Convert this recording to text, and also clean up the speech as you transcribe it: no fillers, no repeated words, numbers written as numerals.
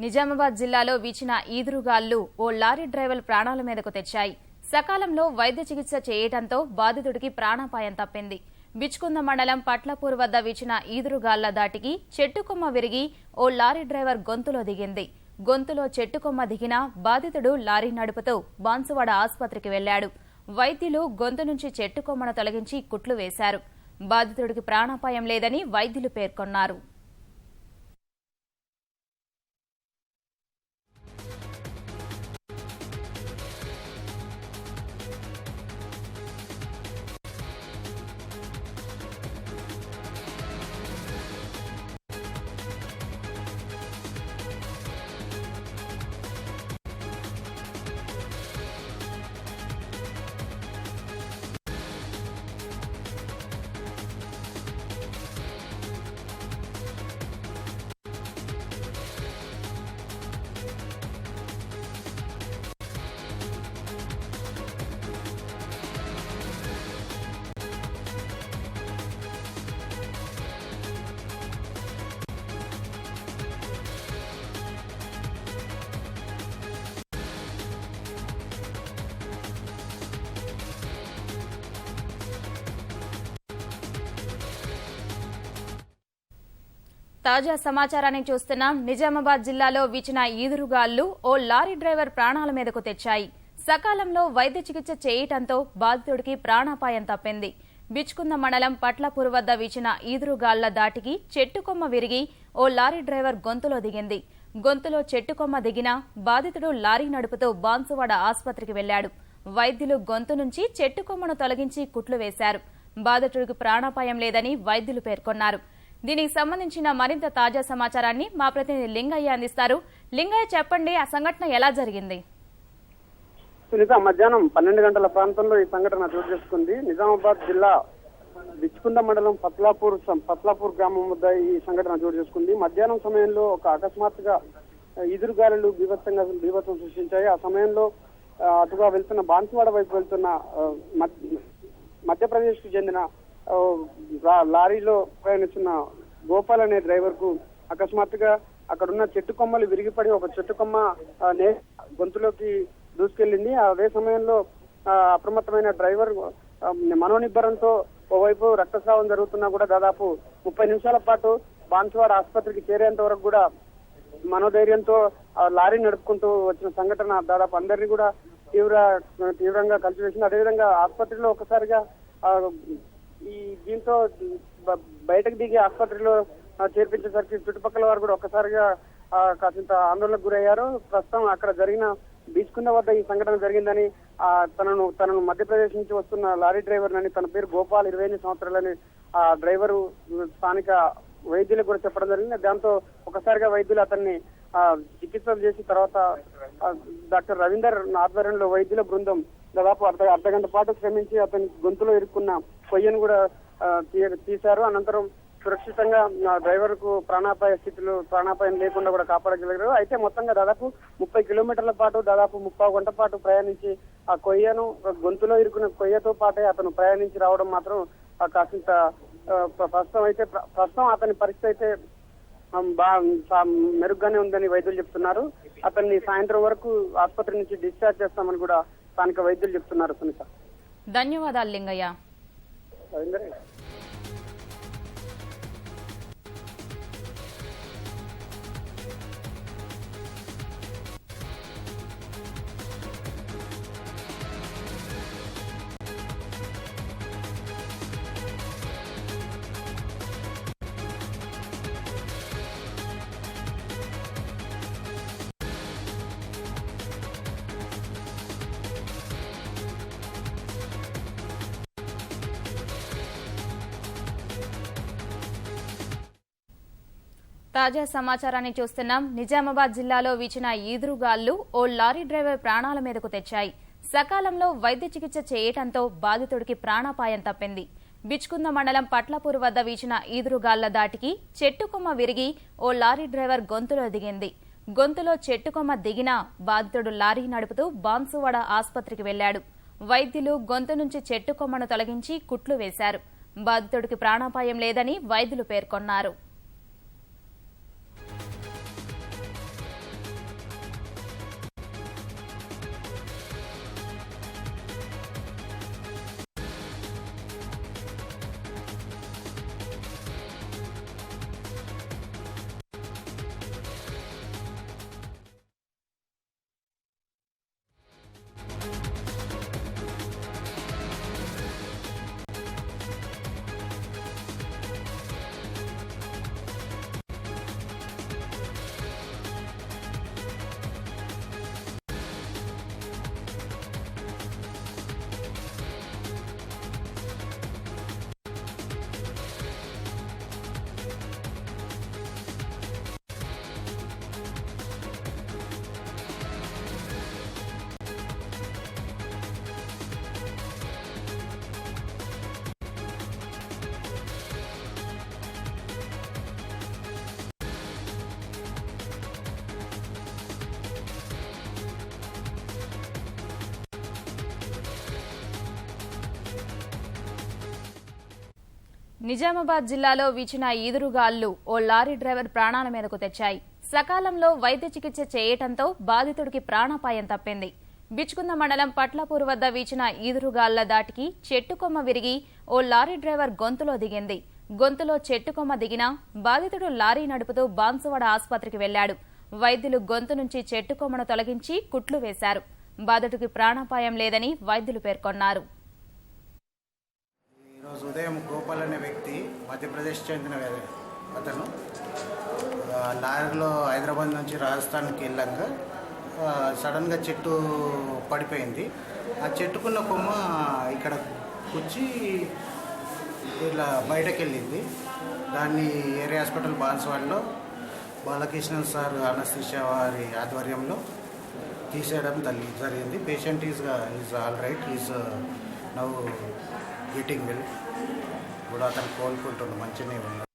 నిజామాబాద్ జిల్లాలో వీచిన ఈదురుగాళ్లు ఓ lorry driver ప్రాణాల మీదకు తెచ్చాయి. సకాలంలో వైద్య చికిత్స చేయడంతో బాధితుడికి ప్రాణాపాయం తప్పింది. బిచ్కుంద మండలం పట్లపూర్ వద్ద వీచిన ఈదురుగాళ్ల దాటికి చెట్టుకొమ్మ విరిగి ఓ లారీ డ్రైవర్ గొంతులో దిగింది. గొంతులో చెట్టుకొమ్మ దిగిన బాధితుడు లారీ నడుపుతూ బాన్సువాడ ఆసుపత్రికి వెళ్లాడు. వైద్యులు గొంతు నుంచి చెట్టుకొమ్మను తొలగించి కుట్లు వేశారు. బాధితుడికి ప్రాణాపాయం లేదని వైద్యులు పేర్కొన్నారు. తాజా సమాచారాన్ని చూస్తున్నాం. నిజామాబాద్ జిల్లాలో వీచిన ఈదురుగాళ్లు ఓ లారీ డ్రైవర్ ప్రాణాల మీదకు తెచ్చాయి. సకాలంలో వైద్య చికిత్స చేయడంతో బాధితుడికి ప్రాణాపాయం తప్పింది. బిచ్కుంద మండలం పట్లపూర్ వద్ద వీచిన ఈదురుగాళ్ల దాటికి చెట్టుకొమ్మ విరిగి ఓ లారీ డ్రైవర్ గొంతులో దిగింది. గొంతులో చెట్టుకొమ్మ దిగిన బాధితుడు లారీ నడుపుతూ బాన్సువాడ ఆసుపత్రికి వెళ్లాడు. వైద్యులు గొంతు నుంచి చెట్టుకొమ్మను తొలగించి కుట్లు వేశారు. బాధితుడికి ప్రాణాపాయం లేదని వైద్యులు పేర్కొన్నారు. దీనికి సంబంధించిన మరింత తాజా సమాచారాన్ని మా ప్రతినిధి లింగయ్య అందిస్తారు. లింగయ్య, చెప్పండి, ఆ సంఘటన ఎలా జరిగింది? సునీత, మధ్యాహ్నం 12 గంటల ప్రాంతంలో ఈ సంఘటన చోటు చేసుకుంది. నిజామాబాద్ జిల్లా బిచ్కుంద మండలం పత్లాపూర్ గ్రామం వద్ద ఈ సంఘటన చోటు చేసుకుంది. మధ్యాహ్నం సమయంలో ఒక అకస్మాత్తుగా ఈదురుగాలులు బీభత్సం సృష్టించాయి. ఆ సమయంలో అటుగా వెళ్తున్న బాన్సువాడ వైపు వెళ్తున్న మధ్యప్రదేశ్ కు చెందిన లారీలో ప్రయాణిస్తున్న గోపాల్ అనే డ్రైవర్ కు అకస్మాత్తుగా అక్కడున్న చెట్టు కొమ్మలు విరిగిపడి ఒక చెట్టు కొమ్మ గొంతులోకి దూసుకెళ్లింది. అదే సమయంలో అప్రమత్తమైన డ్రైవర్ మనోనిబ్బరంతో ఓవైపు రక్తస్రావం జరుగుతున్నా కూడా దాదాపు 30 నిమిషాల పాటు బాన్సువాడ ఆసుపత్రికి చేరేంత వరకు కూడా మనోధైర్యంతో లారీ నడుపుకుంటూ వచ్చిన సంఘటన దాదాపు అందరినీ కూడా తీవ్రంగా కలిసివేసింది. అదేవిధంగా ఆసుపత్రిలో ఒకసారిగా దీంతో బయటకు దిగి ఆసుపత్రిలో చేర్పించేసరికి చుట్టుపక్కల వారు కూడా ఒక్కసారిగా కాసింత ఆందోళనకు గురయ్యారు. ప్రస్తుతం అక్కడ జరిగిన బిచ్కుంద వద్ద ఈ సంఘటన జరిగిందని తనను మధ్యప్రదేశ్ నుంచి వస్తున్న లారీ డ్రైవర్ అని, తన పేరు గోపాల్, 28 సంవత్సరాలని ఆ డ్రైవరు స్థానిక వైద్యులకు కూడా చెప్పడం జరిగింది. దాంతో ఒకసారిగా వైద్యులు అతన్ని చికిత్సలు చేసి తర్వాత డాక్టర్ రవీందర్ ఆధ్వర్యంలో వైద్యుల బృందం దాదాపు అర్ధగంట పాటు శ్రమించి అతని గొంతులో ఇరుక్కున్న కొయ్యను కూడా తీశారు. అనంతరం సురక్షితంగా డ్రైవర్ కు ప్రాణాపాయం లేకుండా కూడా కాపాడగలిగారు. అయితే మొత్తంగా దాదాపు 30 కిలోమీటర్ల పాటు దాదాపు 30 గంట పాటు ప్రయాణించి ఆ కొయ్యను గొంతులో ఇరుకున్న కొయ్యతో పాటే అతను ప్రయాణించి రావడం మాత్రం కాసింత ప్రస్తుతం అతని పరిస్థితి అయితే మెరుగ్గానే ఉందని వైద్యులు చెప్తున్నారు. అతన్ని సాయంత్రం వరకు ఆసుపత్రి నుంచి డిశ్చార్జ్ చేస్తామని కూడా స్థానిక వైద్యులు చెప్తున్నారు. సునీత, ధన్యవాదాలు లింగయ్య. తాజా సమాచారాన్ని చూస్తున్నాం. నిజామాబాద్ జిల్లాలో వీచిన ఈదురుగాళ్లు ఓ లారీ డ్రైవర్ ప్రాణాల మీదకు తెచ్చాయి. సకాలంలో వైద్య చికిత్స చేయడంతో బాధితుడికి ప్రాణాపాయం తప్పింది. బిచ్కుంద మండలం పట్లపూర్ వద్ద వీచిన ఈదురుగాళ్ల దాటికి చెట్టుకొమ్మ విరిగి ఓ లారీ డ్రైవర్ గొంతులో దిగింది. గొంతులో చెట్టుకొమ్మ దిగిన బాధితుడు లారీ నడుపుతూ బాన్సువాడ ఆసుపత్రికి వెళ్లాడు. వైద్యులు గొంతు నుంచి చెట్టుకొమ్మను తొలగించి కుట్లు వేశారు. బాధితుడికి ప్రాణాపాయం లేదని వైద్యులు పేర్కొన్నారు. నిజామాబాద్ జిల్లాలో వీచిన ఈదురుగాళ్లు ఓ లారీ డ్రైవర్ ప్రాణాల మీదకు తెచ్చాయి. సకాలంలో వైద్య చికిత్స చేయటంతో బాధితుడికి ప్రాణాపాయం తప్పింది. బిచ్కుంద మండలం పట్లపూర్ వద్ద వీచిన ఈదురుగాళ్ల దాటికి చెట్టుకొమ్మ విరిగి ఓ లారీ డ్రైవర్ గొంతులో దిగింది. గొంతులో చెట్టుకొమ్మ దిగినా బాధితుడు లారీ నడుపుతూ బాన్సువాడ ఆసుపత్రికి వెళ్లాడు. వైద్యులు గొంతు నుంచి చెట్టుకొమ్మను తొలగించి కుట్లు వేశారు. బాధితుడికి ప్రాణాపాయం లేదని వైద్యులు పేర్కొన్నారు. ఈరోజు ఉదయం గోపాల్ అనే వ్యక్తి మధ్యప్రదేశ్ చెందిన అతను లారీలో హైదరాబాద్ నుంచి రాజస్థాన్కి వెళ్ళాక సడన్గా చెట్టు పడిపోయింది. ఆ చెట్టుకున్న కొమ్మ ఇక్కడ కూర్చి ఇలా బయటకు వెళ్ళింది. దాన్ని ఏరియా హాస్పిటల్ బాన్స్వాడలో బాలకృష్ణన్ సార్ అనస్థీషియా వారి ఆధ్వర్యంలో తీసేయడం జరిగింది. Patient is all right, is now getting well. కూడా అతను కోలుకుంటున్నాడు, మంచిగానే ఉన్నాడు.